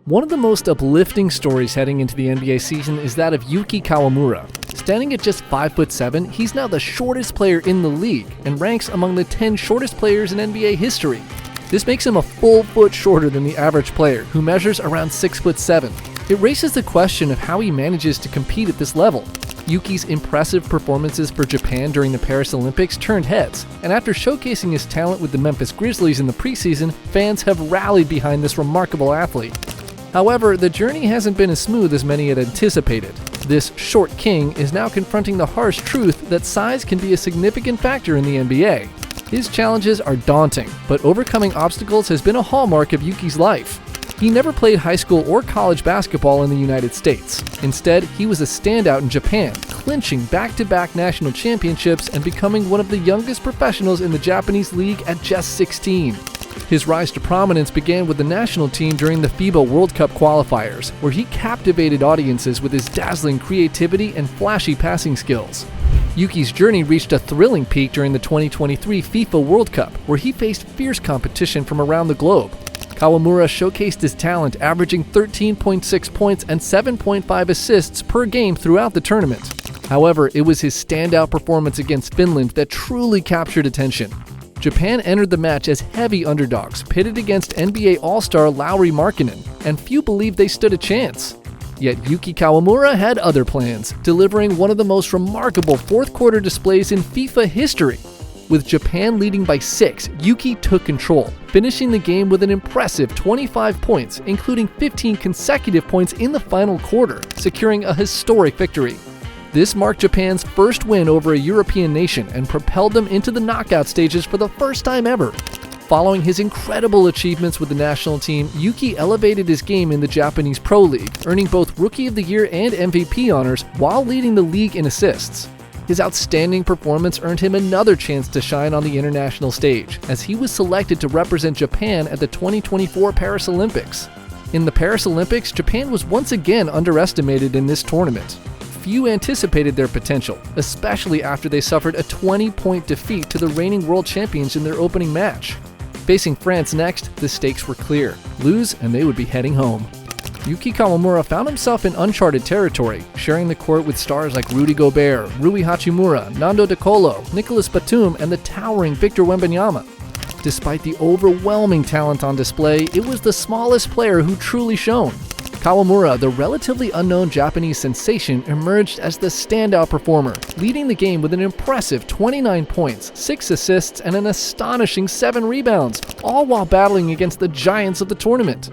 One of the most uplifting stories heading into the NBA season is that of Yuki Kawamura. Standing at just 5'7", he's now the shortest player in the league and ranks among the 10 shortest players in NBA history. This makes him a full foot shorter than the average player, who measures around 6'7". It raises the question of how he manages to compete at this level. Yuki's impressive performances for Japan during the Paris Olympics turned heads, and after showcasing his talent with the Memphis Grizzlies in the preseason, fans have rallied behind this remarkable athlete. However, the journey hasn't been as smooth as many had anticipated. This short king is now confronting the harsh truth that size can be a significant factor in the NBA. His challenges are daunting, but overcoming obstacles has been a hallmark of Yuki's life. He never played high school or college basketball in the United States. Instead, he was a standout in Japan, clinching back-to-back national championships and becoming one of the youngest professionals in the Japanese league at just 16. His rise to prominence began with the national team during the FIBA World Cup qualifiers, where he captivated audiences with his dazzling creativity and flashy passing skills. Yuki's journey reached a thrilling peak during the 2023 FIFA World Cup, where he faced fierce competition from around the globe. Kawamura showcased his talent, averaging 13.6 points and 7.5 assists per game throughout the tournament. However, it was his standout performance against Finland that truly captured attention. Japan entered the match as heavy underdogs, pitted against NBA All-Star Lauri Markkanen, and few believed they stood a chance. Yet Yuki Kawamura had other plans, delivering one of the most remarkable fourth-quarter displays in FIFA history. With Japan leading by 6, Yuki took control, finishing the game with an impressive 25 points, including 15 consecutive points in the final quarter, securing a historic victory. This marked Japan's first win over a European nation and propelled them into the knockout stages for the first time ever. Following his incredible achievements with the national team, Yuki elevated his game in the Japanese Pro League, earning both Rookie of the Year and MVP honors while leading the league in assists. His outstanding performance earned him another chance to shine on the international stage, as he was selected to represent Japan at the 2024 Paris Olympics. In the Paris Olympics, Japan was once again underestimated in this tournament. Few anticipated their potential, especially after they suffered a 20-point defeat to the reigning world champions in their opening match. Facing France next, the stakes were clear. Lose and they would be heading home. Yuki Kawamura found himself in uncharted territory, sharing the court with stars like Rudy Gobert, Rui Hachimura, Nando De Colo, Nicolas Batum, and the towering Victor Wembanyama. Despite the overwhelming talent on display, it was the smallest player who truly shone. Kawamura, the relatively unknown Japanese sensation, emerged as the standout performer, leading the game with an impressive 29 points, 6 assists, and an astonishing 7 rebounds, all while battling against the giants of the tournament.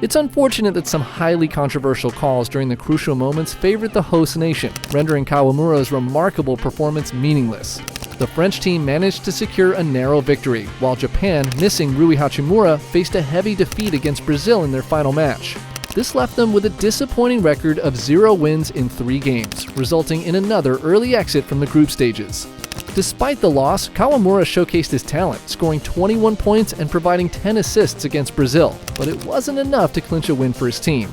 It's unfortunate that some highly controversial calls during the crucial moments favored the host nation, rendering Kawamura's remarkable performance meaningless. The French team managed to secure a narrow victory, while Japan, missing Rui Hachimura, faced a heavy defeat against Brazil in their final match. This left them with a disappointing record of 0 wins in 3 games, resulting in another early exit from the group stages. Despite the loss, Kawamura showcased his talent, scoring 21 points and providing 10 assists against Brazil, but it wasn't enough to clinch a win for his team.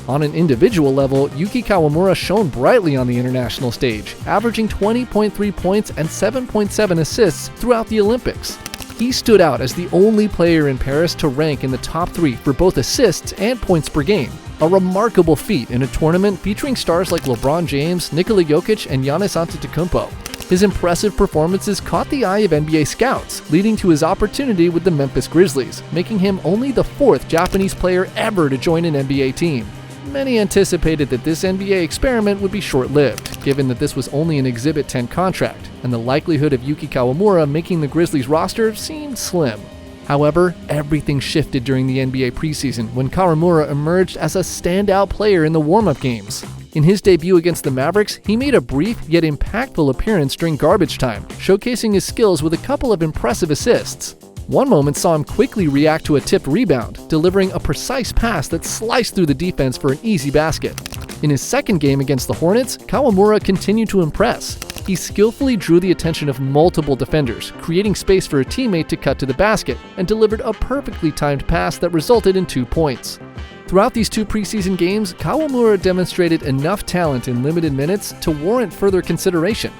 On an individual level, Yuki Kawamura shone brightly on the international stage, averaging 20.3 points and 7.7 assists throughout the Olympics. He stood out as the only player in Paris to rank in the top 3 for both assists and points per game, a remarkable feat in a tournament featuring stars like LeBron James, Nikola Jokic, and Giannis Antetokounmpo. His impressive performances caught the eye of NBA scouts, leading to his opportunity with the Memphis Grizzlies, making him only the 4th Japanese player ever to join an NBA team. Many anticipated that this NBA experiment would be short-lived, given that this was only an Exhibit 10 contract, and the likelihood of Yuki Kawamura making the Grizzlies roster seemed slim. However, everything shifted during the NBA preseason when Kawamura emerged as a standout player in the warm-up games. In his debut against the Mavericks, he made a brief yet impactful appearance during garbage time, showcasing his skills with a couple of impressive assists. One moment saw him quickly react to a tipped rebound, delivering a precise pass that sliced through the defense for an easy basket. In his second game against the Hornets, Kawamura continued to impress. He skillfully drew the attention of multiple defenders, creating space for a teammate to cut to the basket, and delivered a perfectly timed pass that resulted in 2 points. Throughout these 2 preseason games, Kawamura demonstrated enough talent in limited minutes to warrant further consideration.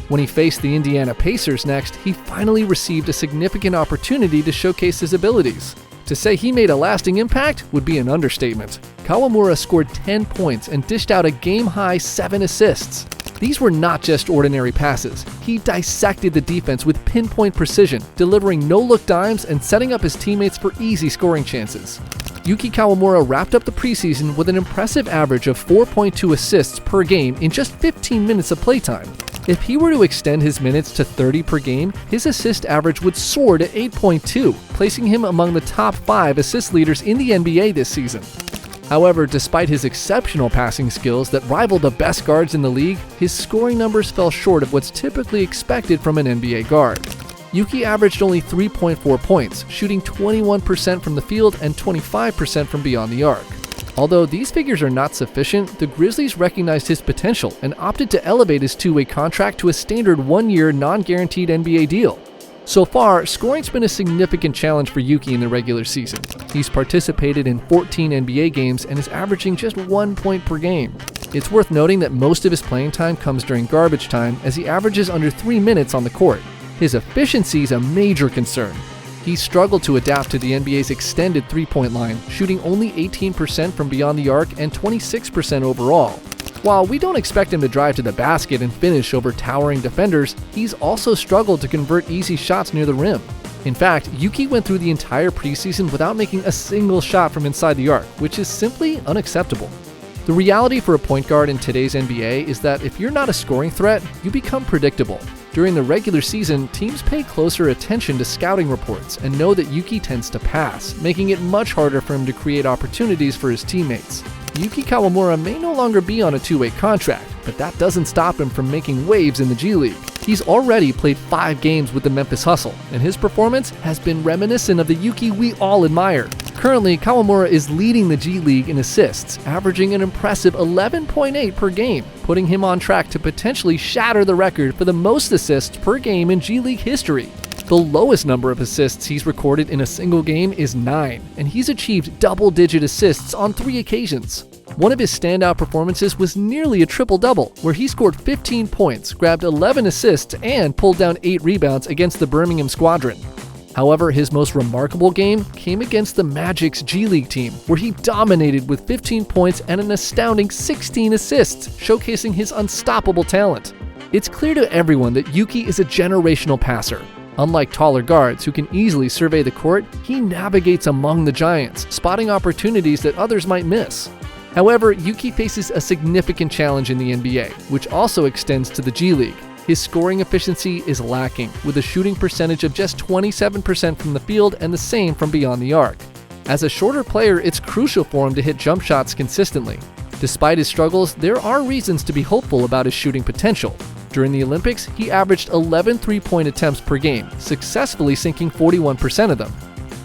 When he faced the Indiana Pacers next, he finally received a significant opportunity to showcase his abilities. To say he made a lasting impact would be an understatement. Kawamura scored 10 points and dished out a game-high 7 assists. These were not just ordinary passes. He dissected the defense with pinpoint precision, delivering no-look dimes and setting up his teammates for easy scoring chances. Yuki Kawamura wrapped up the preseason with an impressive average of 4.2 assists per game in just 15 minutes of playtime. If he were to extend his minutes to 30 per game, his assist average would soar to 8.2, placing him among the top 5 assist leaders in the NBA this season. However, despite his exceptional passing skills that rival the best guards in the league, his scoring numbers fell short of what's typically expected from an NBA guard. Yuki averaged only 3.4 points, shooting 21% from the field and 25% from beyond the arc. Although these figures are not sufficient, the Grizzlies recognized his potential and opted to elevate his two-way contract to a standard one-year non-guaranteed NBA deal. So far, scoring's been a significant challenge for Yuki in the regular season. He's participated in 14 NBA games and is averaging just 1 point per game. It's worth noting that most of his playing time comes during garbage time, as he averages under 3 minutes on the court. His efficiency is a major concern. He's struggled to adapt to the NBA's extended three-point line, shooting only 18% from beyond the arc and 26% overall. While we don't expect him to drive to the basket and finish over towering defenders, he's also struggled to convert easy shots near the rim. In fact, Yuki went through the entire preseason without making a single shot from inside the arc, which is simply unacceptable. The reality for a point guard in today's NBA is that if you're not a scoring threat, you become predictable. During the regular season, teams pay closer attention to scouting reports and know that Yuki tends to pass, making it much harder for him to create opportunities for his teammates. Yuki Kawamura may no longer be on a two-way contract, but that doesn't stop him from making waves in the G League. He's already played 5 games with the Memphis Hustle, and his performance has been reminiscent of the Yuki we all admire. Currently, Kawamura is leading the G League in assists, averaging an impressive 11.8 per game, putting him on track to potentially shatter the record for the most assists per game in G League history. The lowest number of assists he's recorded in a single game is 9, and he's achieved double-digit assists on 3 occasions. One of his standout performances was nearly a triple-double, where he scored 15 points, grabbed 11 assists, and pulled down 8 rebounds against the Birmingham Squadron. However, his most remarkable game came against the Magic's G League team, where he dominated with 15 points and an astounding 16 assists, showcasing his unstoppable talent. It's clear to everyone that Yuki is a generational passer. Unlike taller guards who can easily survey the court, he navigates among the giants, spotting opportunities that others might miss. However, Yuki faces a significant challenge in the NBA, which also extends to the G League. His scoring efficiency is lacking, with a shooting percentage of just 27% from the field and the same from beyond the arc. As a shorter player, it's crucial for him to hit jump shots consistently. Despite his struggles, there are reasons to be hopeful about his shooting potential. During the Olympics, he averaged 11 three-point attempts per game, successfully sinking 41% of them.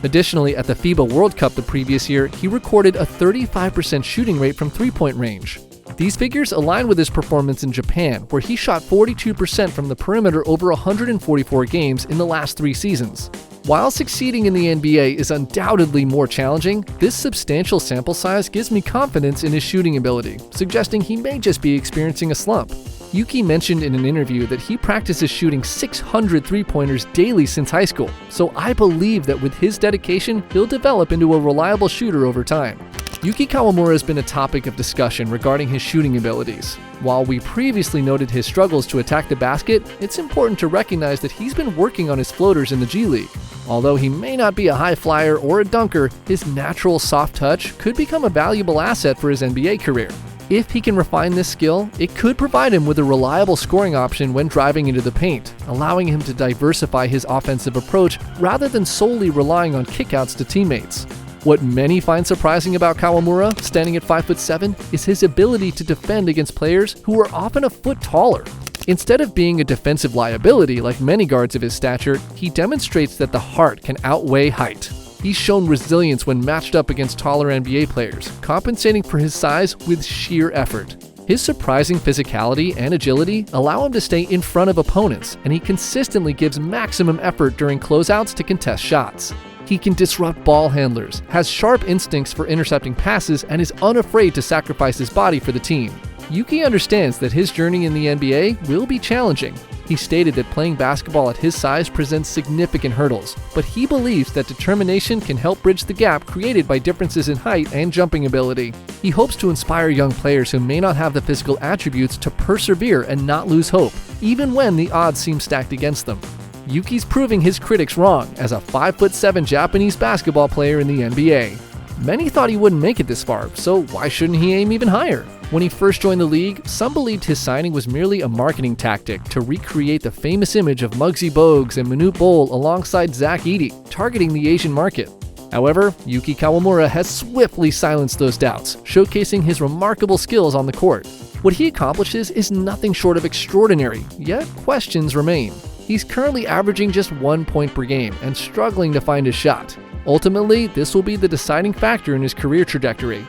Additionally, at the FIBA World Cup the previous year, he recorded a 35% shooting rate from three-point range. These figures align with his performance in Japan, where he shot 42% from the perimeter over 144 games in the last 3 seasons. While succeeding in the NBA is undoubtedly more challenging, this substantial sample size gives me confidence in his shooting ability, suggesting he may just be experiencing a slump. Yuki mentioned in an interview that he practices shooting 600 three-pointers daily since high school, so I believe that with his dedication, he'll develop into a reliable shooter over time. Yuki Kawamura has been a topic of discussion regarding his shooting abilities. While we previously noted his struggles to attack the basket, it's important to recognize that he's been working on his floaters in the G League. Although he may not be a high flyer or a dunker, his natural soft touch could become a valuable asset for his NBA career. If he can refine this skill, it could provide him with a reliable scoring option when driving into the paint, allowing him to diversify his offensive approach rather than solely relying on kickouts to teammates. What many find surprising about Kawamura, standing at 5'7", is his ability to defend against players who are often a foot taller. Instead of being a defensive liability like many guards of his stature, he demonstrates that the heart can outweigh height. He's shown resilience when matched up against taller NBA players, compensating for his size with sheer effort. His surprising physicality and agility allow him to stay in front of opponents, and he consistently gives maximum effort during closeouts to contest shots. He can disrupt ball handlers, has sharp instincts for intercepting passes, and is unafraid to sacrifice his body for the team. Yuki understands that his journey in the NBA will be challenging, He stated that playing basketball at his size presents significant hurdles, but he believes that determination can help bridge the gap created by differences in height and jumping ability. He hopes to inspire young players who may not have the physical attributes to persevere and not lose hope, even when the odds seem stacked against them. Yuki's proving his critics wrong as a 5'7" Japanese basketball player in the NBA. Many thought he wouldn't make it this far, so why shouldn't he aim even higher? When he first joined the league, some believed his signing was merely a marketing tactic to recreate the famous image of Muggsy Bogues and Manute Bol alongside Zach Edey, targeting the Asian market. However, Yuki Kawamura has swiftly silenced those doubts, showcasing his remarkable skills on the court. What he accomplishes is nothing short of extraordinary, yet questions remain. He's currently averaging just 1 point per game and struggling to find his shot. Ultimately, this will be the deciding factor in his career trajectory.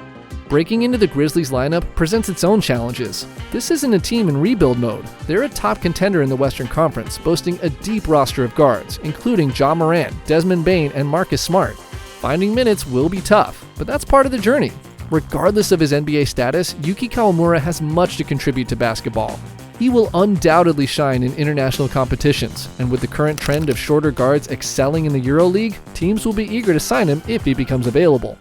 Breaking into the Grizzlies lineup presents its own challenges. This isn't a team in rebuild mode. They're a top contender in the Western Conference, boasting a deep roster of guards, including Ja Morant, Desmond Bane, and Marcus Smart. Finding minutes will be tough, but that's part of the journey. Regardless of his NBA status, Yuki Kawamura has much to contribute to basketball. He will undoubtedly shine in international competitions, and with the current trend of shorter guards excelling in the EuroLeague, teams will be eager to sign him if he becomes available.